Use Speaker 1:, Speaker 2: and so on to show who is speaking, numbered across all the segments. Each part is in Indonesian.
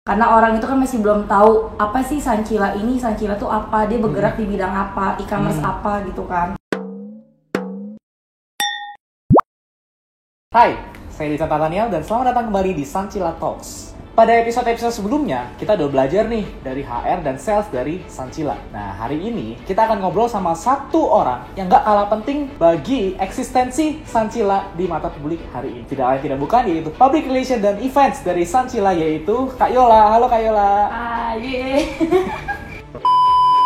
Speaker 1: Karena orang itu kan masih belum tahu apa sih Sancila ini, Sancila tuh apa, dia bergerak di bidang apa, e-commerce apa gitu kan.
Speaker 2: Hai, saya Dita Tataniel dan selamat datang kembali di Sancila Talks. Pada episode-episode sebelumnya, kita udah belajar nih dari HR dan sales dari Sancila. Nah, hari ini kita akan ngobrol sama satu orang yang gak kalah penting bagi eksistensi Sancila di mata publik hari ini. Tidak lain tidak bukan, yaitu Public Relation dan Events dari Sancila, yaitu Kak Yola. Halo Kak Yola.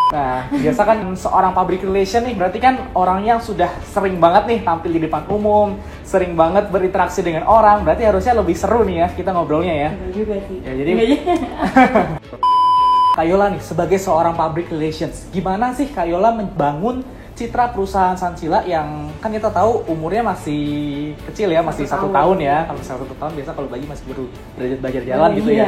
Speaker 2: Nah, biasa kan seorang public relation nih, berarti kan orang yang sudah sering banget nih tampil di depan umum, sering banget berinteraksi dengan orang, berarti harusnya lebih seru nih ya kita ngobrolnya ya.
Speaker 1: Betul juga sih.
Speaker 2: Ya, jadi Kak Yola nih, sebagai seorang public relations, gimana sih Kak Yola membangun citra perusahaan Sancila yang kan kita tahu umurnya masih kecil ya, masih satu tahun ya. Kalau misalnya 1 tahun biasa kalau bayi masih baru belajar jalan gitu ya.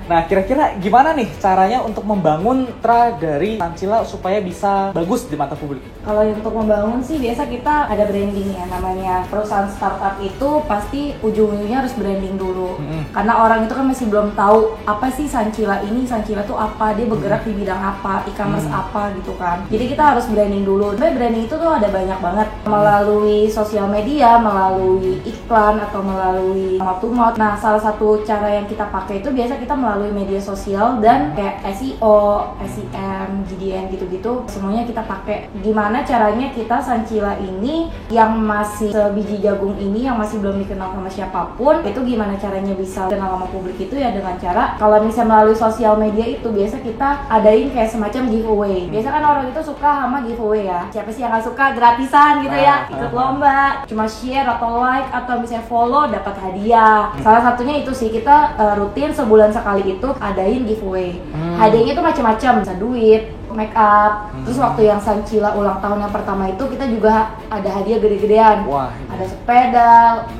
Speaker 2: Nah, kira-kira gimana nih caranya untuk membangun citra dari Sancila supaya bisa bagus di mata publik?
Speaker 1: Kalau untuk membangun sih biasa kita ada branding ya, namanya perusahaan startup itu pasti ujung-ujungnya harus branding dulu. Karena orang itu kan masih belum tahu apa sih Sancila ini, Sancila tuh apa, dia bergerak di bidang apa, e-commerce apa gitu kan. Jadi kita harus branding dulu. Branding itu tuh ada banyak banget, melalui sosial media, melalui iklan, atau melalui mouth to mouth. Nah, salah satu cara yang kita pakai itu biasa kita melalui media sosial dan kayak SEO, SEM, GDN gitu-gitu, semuanya kita pakai. Gimana caranya kita Sancila ini yang masih sebiji jagung ini, yang masih belum dikenal sama siapapun, itu gimana caranya bisa kenal sama publik itu ya dengan cara, kalau misalnya melalui sosial media itu biasa kita adain kayak semacam giveaway. Biasa kan orang itu suka sama giveaway ya. Siapa sih yang gak suka gratisan gitu ya, ikut lomba, cuma share atau like atau misalnya follow dapat hadiah. Salah satunya itu sih, kita rutin sebulan sekali itu adain giveaway. Hadiahnya itu macam-macam, bisa duit, make up. Terus waktu yang Sancila ulang tahun yang pertama itu kita juga ada hadiah gede-gedean. Ada sepeda,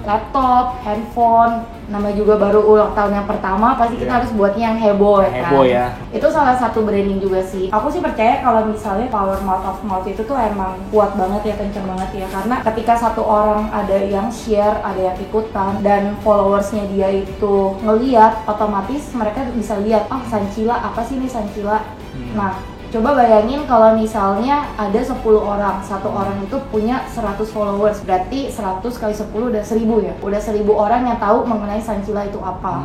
Speaker 1: laptop, handphone. Namanya juga baru ulang tahun yang pertama, pasti kita harus buatnya yang heboh kan.
Speaker 2: Heboh ya.
Speaker 1: Itu salah satu branding juga sih. Aku sih percaya kalau misalnya power mouth of mouth itu tuh emang kuat banget ya, kenceng banget ya. Karena ketika satu orang ada yang share, ada yang ikutan, dan followersnya dia itu ngeliat, otomatis mereka bisa lihat, oh Sancila, apa sih ini Sancila? Nah, coba bayangin kalau misalnya ada 10 orang, satu orang itu punya 100 followers, berarti 100 kali 10 udah 1000 ya? Udah 1000 orang yang tahu mengenai Sancila itu apa.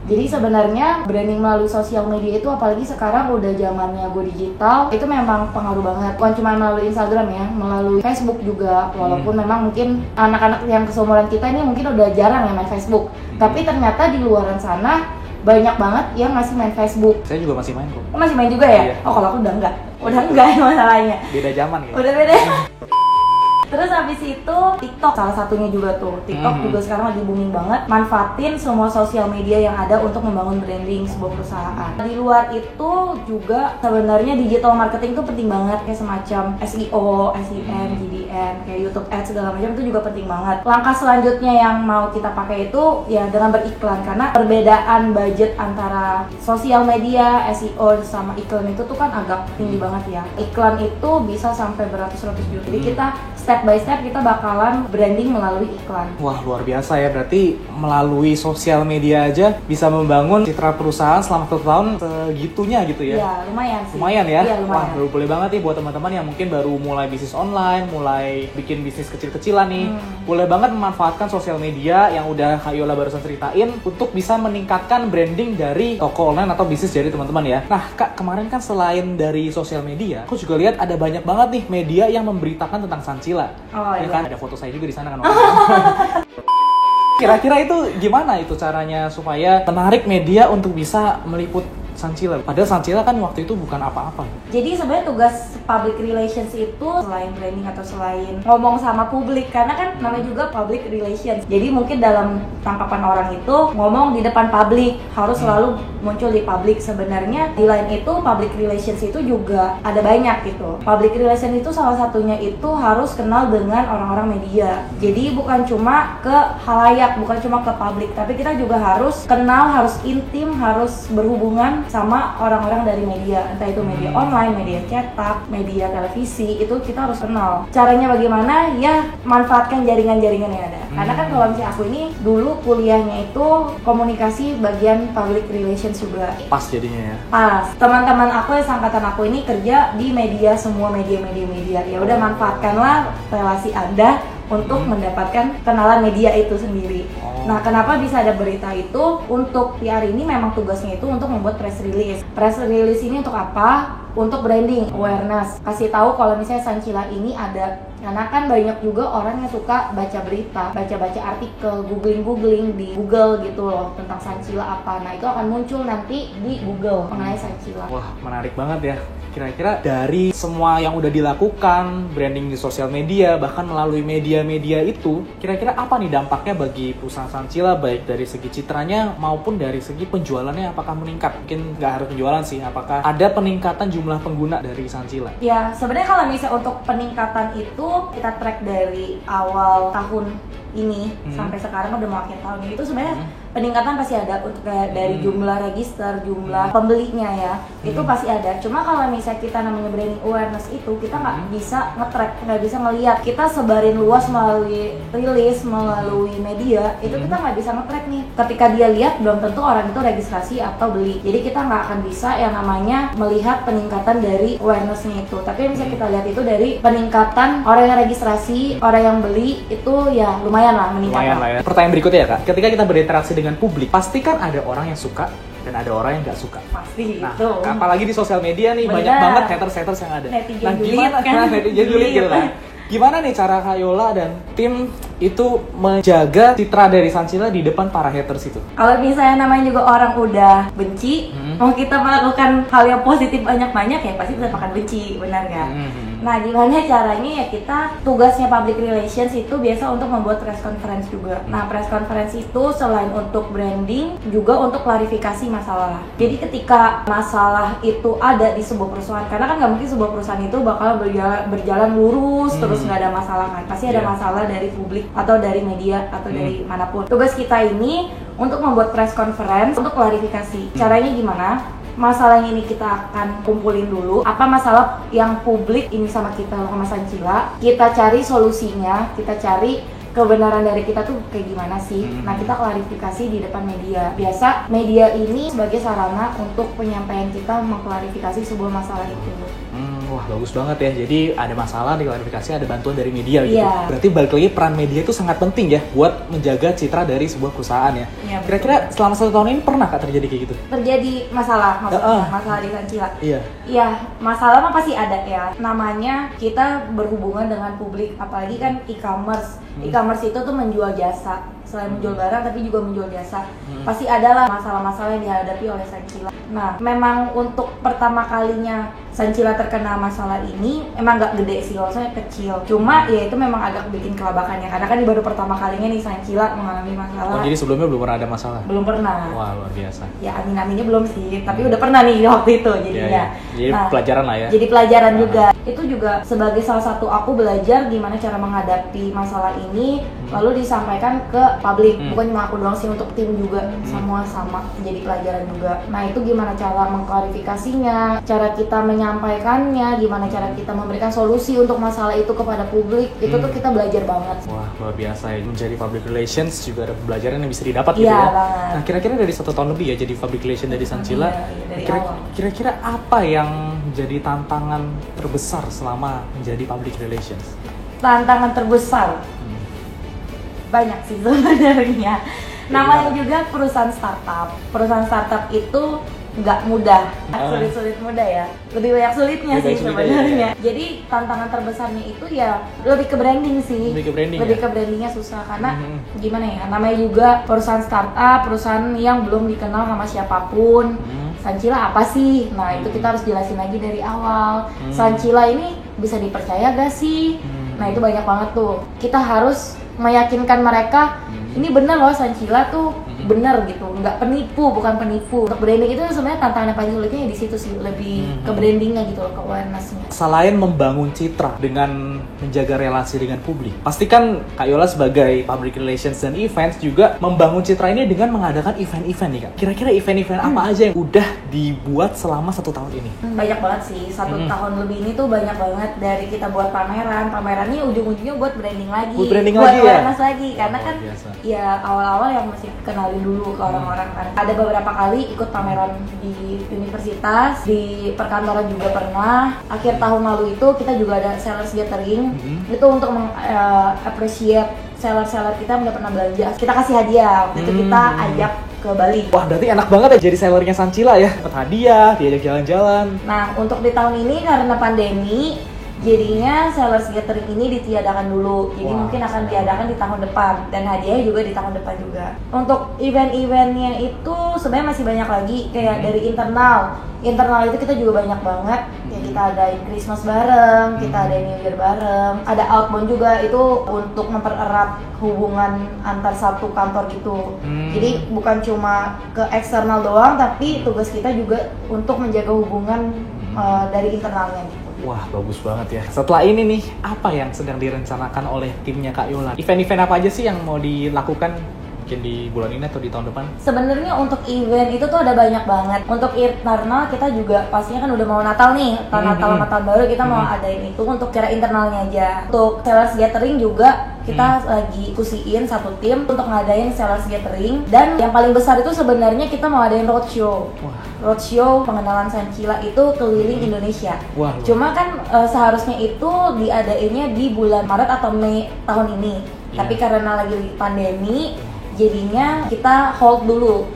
Speaker 1: Jadi sebenarnya branding melalui sosial media itu, apalagi sekarang udah zamannya go digital, itu memang pengaruh banget. Bukan cuma melalui Instagram ya, melalui Facebook juga. Walaupun memang mungkin anak-anak yang keseumuran kita ini mungkin udah jarang ya main Facebook. Tapi ternyata di luaran sana banyak banget yang masih main Facebook.
Speaker 2: Saya juga masih main kok.
Speaker 1: Masih main juga ya?
Speaker 2: Iya.
Speaker 1: Oh, kalau aku udah enggak. Udah enggak masalahnya.
Speaker 2: Beda zaman gitu.
Speaker 1: Udah beda. Terus habis itu TikTok salah satunya juga tuh. TikTok juga sekarang lagi booming banget. Manfaatin semua sosial media yang ada untuk membangun branding sebuah perusahaan. Di luar itu juga sebenarnya digital marketing itu penting banget, kayak semacam SEO, SEM, GDN, kayak YouTube Ads segala macam itu juga penting banget. Langkah selanjutnya yang mau kita pakai itu ya dengan beriklan, karena perbedaan budget antara sosial media, SEO sama iklan itu tuh kan agak tinggi banget ya. Iklan itu bisa sampai beratus-ratus juta. Jadi kita step by step kita bakalan branding melalui iklan.
Speaker 2: Wah, luar biasa ya, berarti melalui sosial media aja bisa membangun citra perusahaan selama 1 tahun segitunya gitu ya?
Speaker 1: Iya, lumayan sih.
Speaker 2: Lumayan ya?
Speaker 1: Iya, lumayan.
Speaker 2: Wah, boleh banget nih buat teman-teman yang mungkin baru mulai bisnis online, mulai bikin bisnis kecil-kecilan nih. Boleh banget memanfaatkan sosial media yang udah Kak Yola barusan ceritain untuk bisa meningkatkan branding dari toko online atau bisnis dari teman-teman ya. Nah, Kak, kemarin kan selain dari sosial media, aku juga lihat ada banyak banget nih media yang memberitakan tentang Sancila.
Speaker 1: Oh,
Speaker 2: ya
Speaker 1: iya.
Speaker 2: Kan ada foto saya juga di sana kan. Kira-kira itu gimana itu caranya supaya menarik media untuk bisa meliput Sancila? Padahal Sancila kan waktu itu bukan apa-apa.
Speaker 1: Jadi sebenarnya tugas public relations itu selain branding atau selain ngomong sama publik, karena kan namanya juga public relations. Jadi mungkin dalam tangkapan orang itu ngomong di depan publik, harus selalu muncul di publik. Sebenarnya di lain itu public relations itu juga ada banyak gitu. Public relations itu salah satunya itu harus kenal dengan orang-orang media. Jadi bukan cuma ke halayak, bukan cuma ke publik, tapi kita juga harus kenal, harus intim, harus berhubungan sama orang-orang dari media, entah itu media online, media cetak, media televisi, itu kita harus kenal. Caranya bagaimana? Ya manfaatkan jaringan-jaringan yang ada. Karena kan kalau misalnya aku ini dulu kuliahnya itu komunikasi bagian public relations juga.
Speaker 2: Pas jadinya ya.
Speaker 1: Pas. Teman-teman aku yang seangkatan aku ini kerja di media, semua media. Ya udah manfaatkanlah relasi Anda untuk mendapatkan kenalan media itu sendiri. Nah, kenapa bisa ada berita itu? Untuk PR ini memang tugasnya itu untuk membuat press release. Press release ini untuk apa? Untuk branding, awareness. Kasih tahu kalau misalnya Sancila ini ada. Karena kan banyak juga orang yang suka baca berita, baca artikel, googling di Google gitu loh tentang Sancila apa. Nah, itu akan muncul nanti di Google mengenai Sancila.
Speaker 2: Wah, menarik banget ya. Kira-kira dari semua yang udah dilakukan, branding di sosial media, bahkan melalui media-media itu, kira-kira apa nih dampaknya bagi perusahaan Sancila, baik dari segi citranya maupun dari segi penjualannya, apakah meningkat? Mungkin nggak harus penjualan sih, apakah ada peningkatan jumlah pengguna dari Sancila?
Speaker 1: Ya, sebenarnya kalau misalnya untuk peningkatan itu, kita track dari awal tahun ini sampai sekarang udah mau akhir tahun ini, itu sebenarnya peningkatan pasti ada untuk kayak dari jumlah register, jumlah pembelinya ya, itu pasti ada. Cuma kalau misalnya kita namanya branding awareness itu kita nggak bisa nge-track, nggak bisa ngelihat. Kita sebarin luas melalui rilis, melalui media, itu kita nggak bisa nge-track nih. Ketika dia lihat belum tentu orang itu registrasi atau beli. Jadi kita nggak akan bisa yang namanya melihat peningkatan dari awarenessnya itu. Tapi misalnya kita lihat itu dari peningkatan orang yang registrasi, orang yang beli itu ya lumayan lah meningkat.
Speaker 2: Lumayan lah ya. Pertanyaan berikutnya ya Kak, ketika kita berinteraksi dengan publik, pasti kan ada orang yang suka dan ada orang yang nggak suka.
Speaker 1: Pasti
Speaker 2: nah,
Speaker 1: itu.
Speaker 2: apalagi di sosial media nih, banyak banget haters yang ada.
Speaker 1: Netizen
Speaker 2: nah, gimana
Speaker 1: kan?
Speaker 2: netizen julid gitu kan? Gimana nih cara Kak Yola dan tim itu menjaga citra dari Sancila di depan para haters itu?
Speaker 1: Kalau misalnya namanya juga orang udah benci, mau kita melakukan hal yang positif banyak-banyak ya pasti bisa makan benci, benar nggak? Nah, gimana caranya ya kita tugasnya public relations itu biasa untuk membuat press conference juga. Nah, press conference itu selain untuk branding juga untuk klarifikasi masalah. Jadi ketika masalah itu ada di sebuah perusahaan, karena kan nggak mungkin sebuah perusahaan itu bakal berjalan lurus terus nggak ada masalah kan. Pasti ada masalah dari publik atau dari media atau dari manapun. Tugas kita ini untuk membuat press conference untuk klarifikasi. Caranya gimana? Masalah yang ini kita akan kumpulin dulu. Apa masalah yang publik ini sama kita, sama Sancila? Kita cari solusinya, kita cari kebenaran dari kita tuh kayak gimana sih. Nah, kita klarifikasi di depan media. Biasa media ini sebagai sarana untuk penyampaian kita mengklarifikasi sebuah masalah itu.
Speaker 2: Wah, bagus banget ya. Jadi ada masalah, diklarifikasi, ada bantuan dari media gitu.
Speaker 1: Iya.
Speaker 2: Berarti balik lagi peran media itu sangat penting ya buat menjaga citra dari sebuah perusahaan ya.
Speaker 1: Iya,
Speaker 2: Kira-kira selama 1 tahun ini pernah Kak terjadi kayak gitu?
Speaker 1: Terjadi masalah, maksudnya masalah di Sancila.
Speaker 2: Iya.
Speaker 1: Iya, masalah mah pasti ada ya. Namanya kita berhubungan dengan publik, apalagi kan e-commerce. E-commerce itu tuh menjual jasa. Selain menjual barang tapi juga menjual jasa. Pasti adalah masalah-masalah yang dihadapi oleh Sancila. Nah, memang untuk pertama kalinya Sancila terkena masalah ini emang gak gede sih, maksudnya kecil. Cuma ya itu memang agak bikin kelabakannya karena kan baru pertama kalinya nih Sancila mengalami masalah.
Speaker 2: Oh, jadi sebelumnya belum pernah ada masalah?
Speaker 1: Belum pernah.
Speaker 2: Wah, luar biasa.
Speaker 1: Ya amin-aminnya belum sih, tapi udah pernah nih waktu itu jadinya.
Speaker 2: Jadi pelajaran lah ya.
Speaker 1: Jadi pelajaran juga. Itu juga sebagai salah satu aku belajar gimana cara menghadapi masalah ini, lalu disampaikan ke publik. Bukan cuma aku doang sih, untuk tim juga semua sama. Jadi pelajaran juga. Nah, itu gimana cara mengklarifikasinya, cara kita menyampaikannya, gimana cara kita memberikan solusi untuk masalah itu kepada publik. Itu tuh kita belajar banget.
Speaker 2: Wah, luar biasa ya. Menjadi public relations juga ada pembelajaran yang bisa didapat gitu
Speaker 1: Iya,
Speaker 2: ya.
Speaker 1: banget.
Speaker 2: Nah, kira-kira dari 1 tahun lebih ya jadi public relation dari Sancila.
Speaker 1: Dari awal.
Speaker 2: Kira-kira apa yang jadi tantangan terbesar selama menjadi public relations?
Speaker 1: Tantangan terbesar banyak sih sebenarnya. Namanya juga perusahaan startup. Perusahaan startup itu nggak mudah, sulit-sulit mudah ya. Lebih banyak sulitnya
Speaker 2: Lebih
Speaker 1: sih
Speaker 2: banyak sulitnya,
Speaker 1: sebenarnya.
Speaker 2: ya.
Speaker 1: Jadi tantangan terbesarnya itu ya lebih ke branding sih.
Speaker 2: Lebih ke branding
Speaker 1: Lebih
Speaker 2: ya?
Speaker 1: ke brandingnya susah karena gimana ya? Namanya juga perusahaan startup, perusahaan yang belum dikenal sama siapapun. Sancila apa sih? Nah, itu kita harus jelasin lagi dari awal. Sancila ini bisa dipercaya gak sih? Nah, itu banyak banget tuh. Kita harus meyakinkan mereka ini benar loh Sancila tuh benar gitu, nggak penipu, bukan penipu. Untuk branding itu sebenarnya tantangan yang paling sulitnya di situ sih, lebih ke brandingnya gitu loh, ke awareness-nya.
Speaker 2: Selain membangun citra dengan menjaga relasi dengan publik, pastikan Kak Yola sebagai public relations dan events juga membangun citra ini dengan mengadakan event-event nih Kak. Kira-kira event-event apa aja yang udah dibuat selama 1 tahun ini?
Speaker 1: Banyak banget sih, 1 tahun lebih ini tuh banyak banget. Dari kita buat pamerannya ujung-ujungnya buat branding lagi, buat awareness lagi, karena kan
Speaker 2: biasa.
Speaker 1: Ya awal-awal yang masih kenalin dulu ke orang-orang kan. Ada beberapa kali ikut pameran di universitas, di perkantoran juga pernah. Akhir tahun lalu itu kita juga ada sellers gathering, itu untuk appreciate seller-seller kita yang udah pernah belanja. Kita kasih hadiah, waktu itu kita ajak ke Bali.
Speaker 2: Wah, berarti enak banget ya jadi sellernya Sancila ya. Dapat hadiah, diajak jalan-jalan.
Speaker 1: Nah, untuk di tahun ini karena pandemi, jadinya sellers gathering ini ditiadakan dulu. Jadi mungkin akan diadakan di tahun depan, dan hadiahnya juga di tahun depan juga. Untuk event-eventnya itu sebenarnya masih banyak lagi, kayak dari internal. Internal itu kita juga banyak banget. Kayak kita adain Christmas bareng, kita adain New Year bareng. Ada outbound juga, itu untuk mempererat hubungan antar satu kantor gitu. Jadi bukan cuma ke eksternal doang, tapi tugas kita juga untuk menjaga hubungan dari internalnya gitu.
Speaker 2: Wah, bagus banget ya. Setelah ini nih, apa yang sedang direncanakan oleh timnya Kak Yola? Event-event apa aja sih yang mau dilakukan mungkin di bulan ini atau di tahun depan?
Speaker 1: Sebenarnya untuk event itu tuh ada banyak banget. Untuk internal kita juga pastinya kan udah mau Natal nih, Natal sama tahun baru kita mau adain itu untuk cara internalnya aja. Untuk sellers gathering juga kita lagi diskusiin satu tim untuk ngadain sellers gathering, dan yang paling besar itu sebenarnya kita mau adain roadshow. Roadshow pengenalan Sancila itu keliling Indonesia.
Speaker 2: Wah,
Speaker 1: Cuma kan seharusnya itu diadainnya di bulan Maret atau Mei tahun ini. Tapi karena lagi pandemi, jadinya kita hold dulu.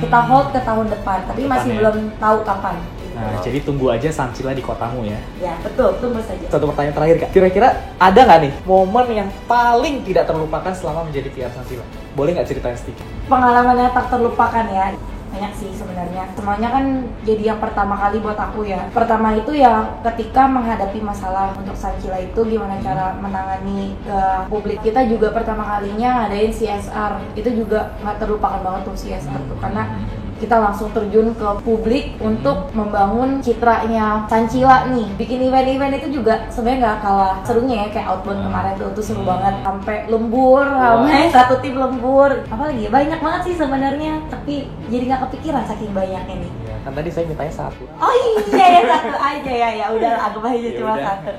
Speaker 1: Kita hold ke tahun depan, tapi masih belum tahu kapan.
Speaker 2: Nah, jadi tunggu aja Sancila di kotamu ya.
Speaker 1: Ya, betul, tunggu saja.
Speaker 2: Satu pertanyaan terakhir Kak. Kira-kira ada nggak nih momen yang paling tidak terlupakan selama menjadi PR Sancila? Boleh nggak ceritain sedikit?
Speaker 1: Pengalamannya tak terlupakan ya. Banyak sih sebenarnya. Semuanya kan jadi yang pertama kali buat aku ya. Pertama itu ya ketika menghadapi masalah untuk Sancila itu gimana cara menangani ke publik. Kita juga pertama kalinya ngadain CSR. Itu juga nggak terlupakan banget tuh CSR tuh, karena kita langsung terjun ke publik untuk membangun citranya Sancila nih. Bikin event-event itu juga sebenarnya nggak kalah serunya ya, kayak outbound kemarin tuh seru banget. Sampai lembur, ramai satu tim lembur. Apalagi banyak banget sih sebenarnya, tapi jadi nggak kepikiran saking banyaknya nih.
Speaker 2: Ya, kan tadi saya mintanya satu.
Speaker 1: Oh iya ya, satu aja ya udah anggap aja cuma satu.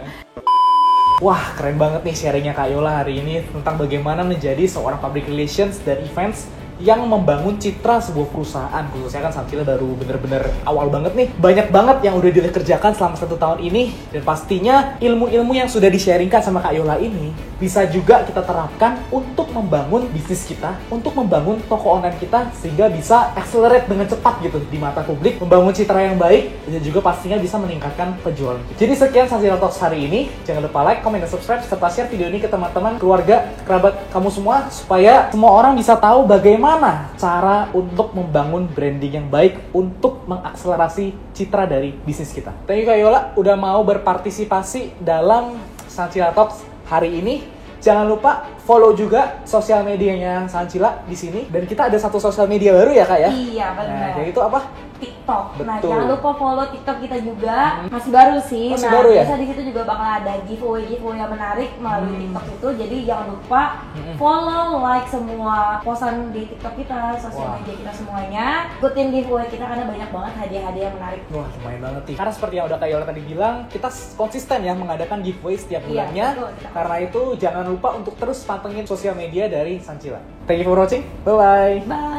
Speaker 2: Wah, keren banget nih sharingnya Kak Yola hari ini tentang bagaimana menjadi seorang public relations dan events yang membangun citra sebuah perusahaan. Khususnya kan Sancila baru bener-bener awal banget nih. Banyak banget yang udah dikerjakan selama 1 tahun ini, dan pastinya ilmu-ilmu yang sudah di-sharingkan sama Kak Yola ini bisa juga kita terapkan untuk membangun bisnis kita, untuk membangun toko online kita, sehingga bisa accelerate dengan cepat gitu di mata publik, membangun citra yang baik, dan juga pastinya bisa meningkatkan penjualan kita. Jadi sekian Sancila Talks hari ini. Jangan lupa like, comment, dan subscribe, serta share video ini ke teman-teman, keluarga, kerabat kamu semua, supaya semua orang bisa tahu bagaimana cara untuk membangun branding yang baik untuk mengakselerasi citra dari bisnis kita. Thank you Kak Yola udah mau berpartisipasi dalam Sancila Talks hari ini. Jangan lupa follow juga sosial medianya Sancila di sini, dan kita ada satu sosial media baru ya Kak ya?
Speaker 1: Iya benar.
Speaker 2: Nah, jadi itu apa?
Speaker 1: TikTok. Nah,
Speaker 2: Betul.
Speaker 1: jangan lupa follow TikTok kita juga. Masih baru sih.
Speaker 2: Masih
Speaker 1: Nah,
Speaker 2: baru ya?
Speaker 1: biasa di situ juga bakal ada giveaway yang menarik melalui TikTok itu. Jadi jangan lupa follow, like semua posan di TikTok kita, sosial media kita semuanya. Ikutin giveaway kita karena banyak banget hadiah-hadiah yang menarik.
Speaker 2: Wah, lumayan banget nih. Karena seperti yang udah Kak Yola tadi bilang, kita konsisten ya mengadakan giveaway setiap bulannya.
Speaker 1: Betul,
Speaker 2: Karena itu jangan lupa untuk terus pantengin sosial media dari Sancila. Thank you for watching. Bye-bye.
Speaker 1: Bye.